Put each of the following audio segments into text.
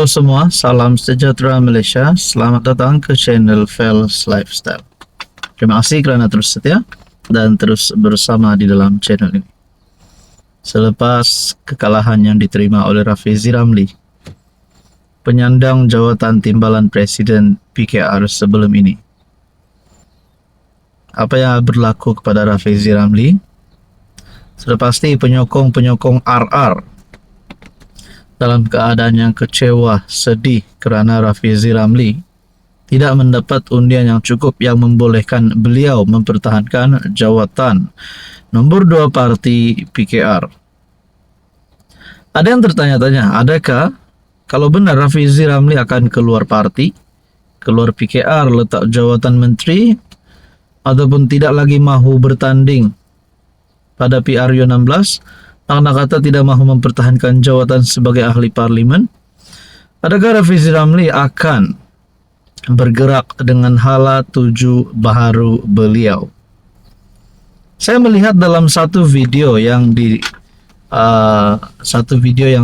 Halo semua, salam sejahtera Malaysia. Selamat datang ke channel Fels Lifestyle. Terima kasih kerana terus setia dan terus bersama di dalam channel ini. Selepas kekalahan yang diterima oleh Rafizi Ramli, penyandang jawatan timbalan Presiden PKR sebelum ini, apa yang berlaku kepada Rafizi Ramli? Sudah pasti penyokong-penyokong RR dalam keadaan yang kecewa, sedih kerana Rafizi Ramli tidak mendapat undian yang cukup yang membolehkan beliau mempertahankan jawatan nombor 2 parti PKR. Ada yang tertanya-tanya, adakah kalau benar Rafizi Ramli akan keluar parti, keluar PKR, letak jawatan menteri, ataupun tidak lagi mahu bertanding pada PRU 16, karena kata tidak mahu mempertahankan jawatan sebagai ahli parlimen? Adakah Rafizi Ramli akan bergerak dengan hala tuju baharu beliau? Saya melihat dalam satu video yang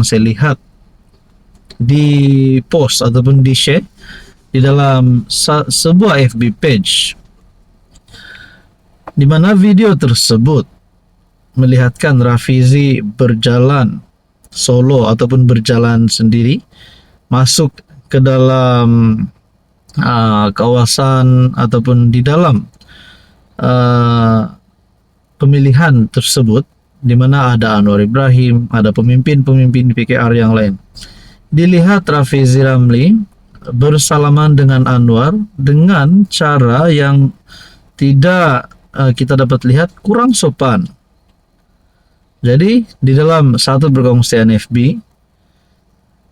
saya lihat di post ataupun di share di dalam sebuah FB page, di mana video tersebut melihatkan Rafizi berjalan solo ataupun berjalan sendiri masuk ke dalam kawasan ataupun di dalam pemilihan tersebut, di mana ada Anwar Ibrahim, ada pemimpin-pemimpin PKR yang lain. Dilihat Rafizi Ramli bersalaman dengan Anwar dengan cara yang tidak kita dapat lihat kurang sopan. Jadi di dalam satu perkongsian FB,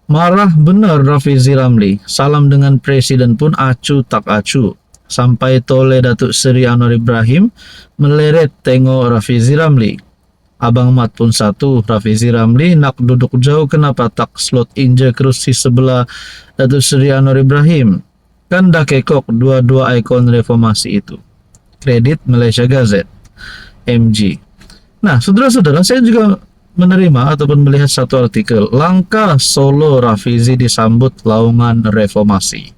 marah benar Rafizi Ramli. Salam dengan Presiden pun acu tak acu. Sampai tole Datuk Seri Anwar Ibrahim meleret tengok Rafizi Ramli. Abang Mat pun satu, Rafizi Ramli nak duduk jauh, kenapa tak slot in je kerusi sebelah Datuk Seri Anwar Ibrahim? Kan dah kekok dua-dua ikon reformasi itu. Kredit Malaysia Gazette, MG. Nah, saudara-saudara, saya juga menerima ataupun melihat satu artikel, langkah solo Rafizi disambut laungan reformasi.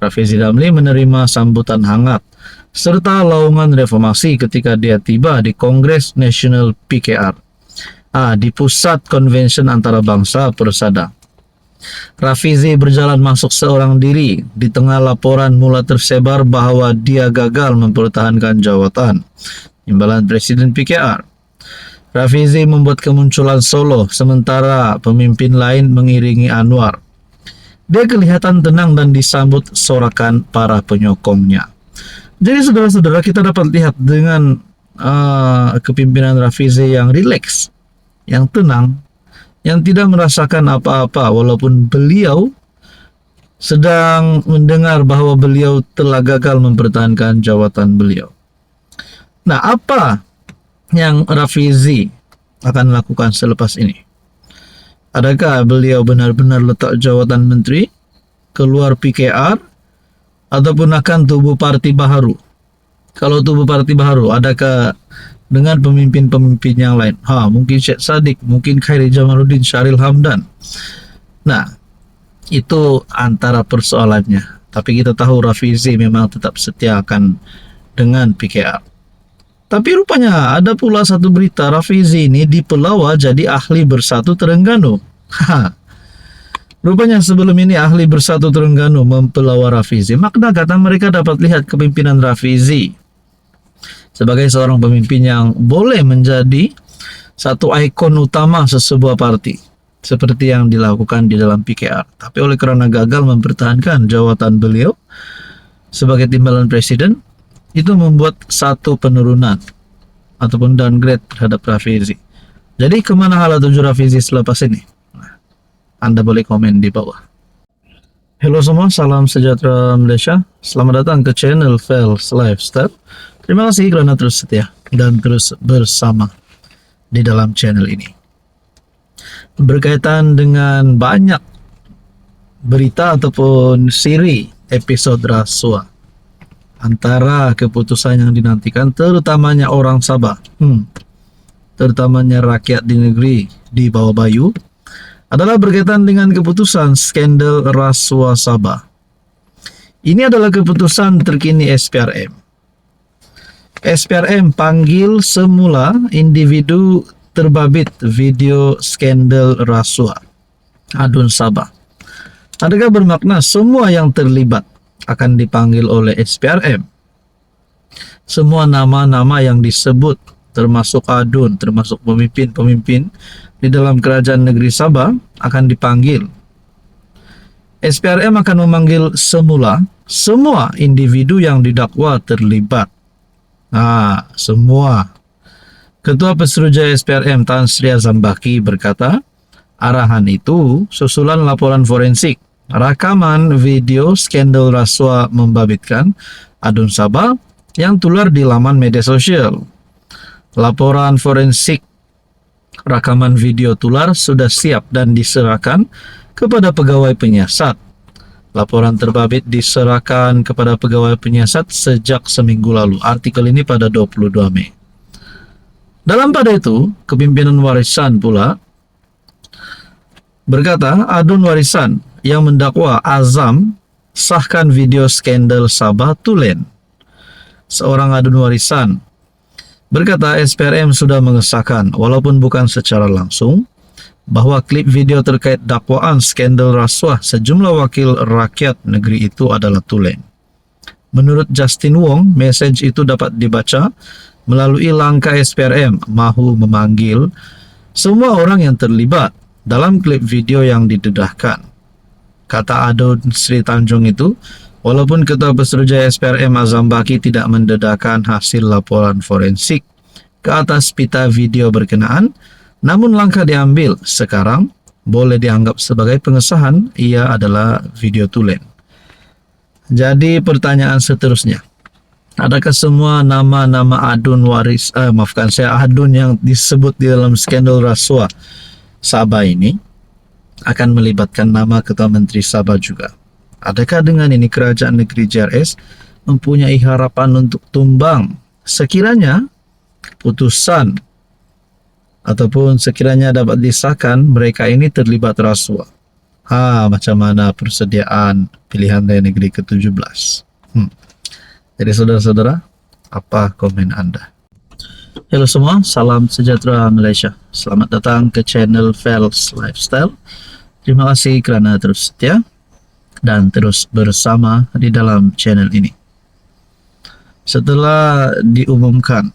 Rafizi Ramli menerima sambutan hangat serta laungan reformasi ketika dia tiba di Kongres Nasional PKR, di Pusat Konvensyen Antarabangsa Persada. Rafizi berjalan masuk seorang diri di tengah laporan mula tersebar bahawa dia gagal mempertahankan jawatan timbalan Presiden PKR. Rafizi membuat kemunculan solo sementara pemimpin lain mengiringi Anwar. Dia kelihatan tenang dan disambut sorakan para penyokongnya. Jadi saudara-saudara, kita dapat lihat dengan kepimpinan Rafizi yang rileks, yang tenang, yang tidak merasakan apa-apa walaupun beliau sedang mendengar bahawa beliau telah gagal mempertahankan jawatan beliau. Nah, apa yang Rafizi akan lakukan selepas ini? Adakah beliau benar-benar letak jawatan menteri, keluar PKR, ataupun akan tubuh parti baharu? Kalau tubuh parti baharu, adakah dengan pemimpin-pemimpin yang lain? Mungkin Syed Saddiq, mungkin Khairi Jamaluddin, Syahril Hamdan. Nah, itu antara persoalannya. Tapi kita tahu Rafizi memang tetap setia akan dengan PKR. Tapi rupanya ada pula satu berita, Rafizi ini dipelawa jadi ahli Bersatu Terengganu. Rupanya sebelum ini ahli Bersatu Terengganu mempelawa Rafizi. Makna kata mereka dapat lihat kepimpinan Rafizi sebagai seorang pemimpin yang boleh menjadi satu ikon utama sesebuah parti, seperti yang dilakukan di dalam PKR. Tapi oleh kerana gagal mempertahankan jawatan beliau sebagai timbalan Presiden, itu membuat satu penurunan ataupun downgrade terhadap Rafizi. Jadi kemana hala tuju Rafizi selepas ini? Anda boleh komen di bawah. Halo semua, salam sejahtera Malaysia. Selamat datang ke channel Fels Lifestyle. Terima kasih kerana terus setia dan terus bersama di dalam channel ini. Berkaitan dengan banyak berita ataupun siri episode rasuah antara keputusan yang dinantikan terutamanya orang Sabah, terutamanya rakyat di negeri di Bawah Bayu, adalah berkaitan dengan keputusan skandal rasuah Sabah. Ini adalah keputusan terkini SPRM. SPRM panggil semula individu terbabit video skandal rasuah Adun Sabah. Adakah bermakna semua yang terlibat akan dipanggil oleh SPRM? Semua nama-nama yang disebut, termasuk Adun, termasuk pemimpin-pemimpin di dalam kerajaan negeri Sabah akan dipanggil. SPRM akan memanggil semula semua individu yang didakwa terlibat. Semua. Ketua Pesuruhjaya SPRM Tan Sri Azambaki berkata, arahan itu susulan laporan forensik rakaman video skandal rasuah membabitkan Adun Sabah yang tular di laman media sosial. Laporan forensik rakaman video tular sudah siap dan diserahkan kepada pegawai penyiasat. Laporan terbabit diserahkan kepada pegawai penyiasat sejak seminggu lalu. Artikel ini pada 22 Mei. Dalam pada itu, kepimpinan warisan pula berkata, Adun warisan yang mendakwa Azam sahkan video skandal Sabah tulen. Seorang Adun warisan berkata SPRM sudah mengesahkan, walaupun bukan secara langsung, bahwa klip video terkait dakwaan skandal rasuah sejumlah wakil rakyat negeri itu adalah tulen. Menurut Justin Wong, message itu dapat dibaca melalui langkah SPRM mahu memanggil semua orang yang terlibat dalam klip video yang didedahkan. Kata Adun Sri Tanjung itu, walaupun Ketua Pesuruhjaya SPRM Azambaki tidak mendedahkan hasil laporan forensik ke atas pita video berkenaan, namun langkah diambil sekarang boleh dianggap sebagai pengesahan ia adalah video tulen. Jadi pertanyaan seterusnya, adakah semua nama-nama Adun Adun yang disebut di dalam skandal rasuah Sabah ini akan melibatkan nama Ketua Menteri Sabah juga? Adakah dengan ini kerajaan negeri JRS mempunyai harapan untuk tumbang sekiranya putusan ataupun sekiranya dapat disahkan mereka ini terlibat rasuah? Macam mana persediaan pilihan raya negeri ke-17? Jadi saudara-saudara, apa komen Anda? Halo semua, salam sejahtera Malaysia. Selamat datang ke channel Fels Lifestyle. Terima kasih kerana terus setia dan terus bersama di dalam channel ini. Setelah diumumkan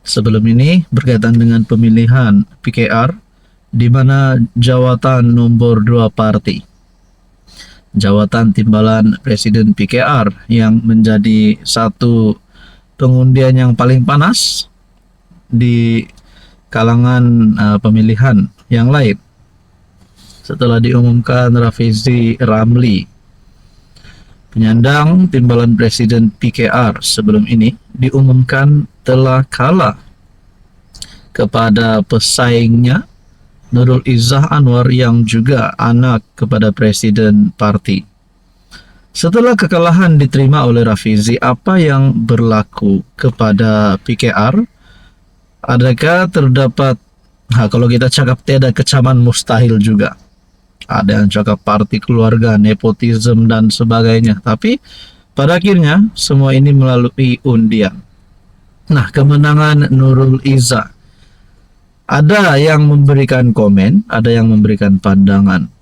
sebelum ini berkaitan dengan pemilihan PKR, di mana jawatan nombor 2 parti, jawatan timbalan Presiden PKR yang menjadi satu pengundian yang paling panas di kalangan pemilihan yang lain. Setelah diumumkan Rafizi Ramli, penyandang timbalan Presiden PKR sebelum ini, diumumkan telah kalah kepada pesaingnya Nurul Izzah Anwar yang juga anak kepada Presiden parti. Setelah kekalahan diterima oleh Rafizi, apa yang berlaku kepada PKR? Adakah terdapat, kalau kita cakap tiada kecaman mustahil juga. Ada yang cakap parti keluarga, nepotisme dan sebagainya. Tapi pada akhirnya semua ini melalui undian. Nah, kemenangan Nurul Izzah, ada yang memberikan komen, ada yang memberikan pandangan.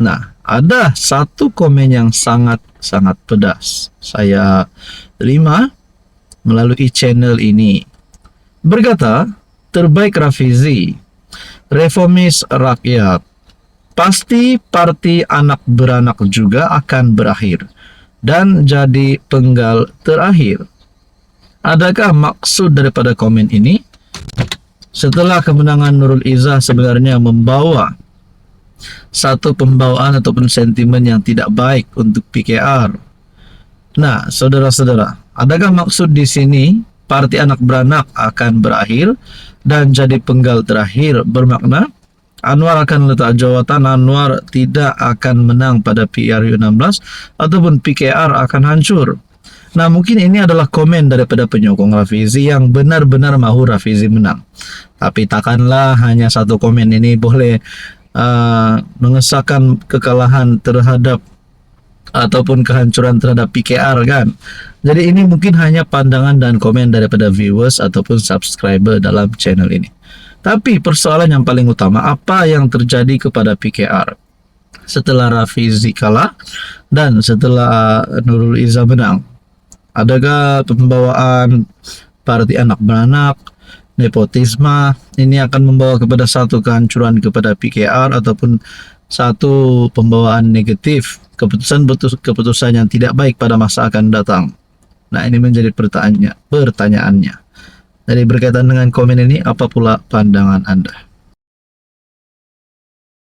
Nah, ada satu komen yang sangat pedas saya terima melalui channel ini. Berkata, terbaik Rafizi, reformis rakyat, pasti parti anak beranak juga akan berakhir dan jadi penggal terakhir. Adakah maksud daripada komen ini? Setelah kemenangan Nurul Izzah sebenarnya membawa satu pembawaan ataupun sentimen yang tidak baik untuk PKR. Nah, saudara-saudara, adakah maksud di sini parti anak beranak akan berakhir dan jadi penggal terakhir bermakna Anwar akan letak jawatan, Anwar tidak akan menang pada PRU 16 ataupun PKR akan hancur? Nah, mungkin ini adalah komen daripada penyokong Rafizi yang benar-benar mahu Rafizi menang. Tapi takkanlah hanya satu komen ini boleh mengesahkan kekalahan terhadap ataupun kehancuran terhadap PKR kan. Jadi ini mungkin hanya pandangan dan komen daripada viewers ataupun subscriber dalam channel ini. Tapi persoalan yang paling utama, apa yang terjadi kepada PKR setelah Rafizi kalah dan setelah Nurul Izzah menang? Adakah pembawaan parti anak beranak, nepotisme ini akan membawa kepada satu kehancuran kepada PKR ataupun satu pembawaan negatif, keputusan yang tidak baik pada masa akan datang? Nah, ini menjadi pertanyaannya. Jadi berkaitan dengan komen ini, apa pula pandangan Anda?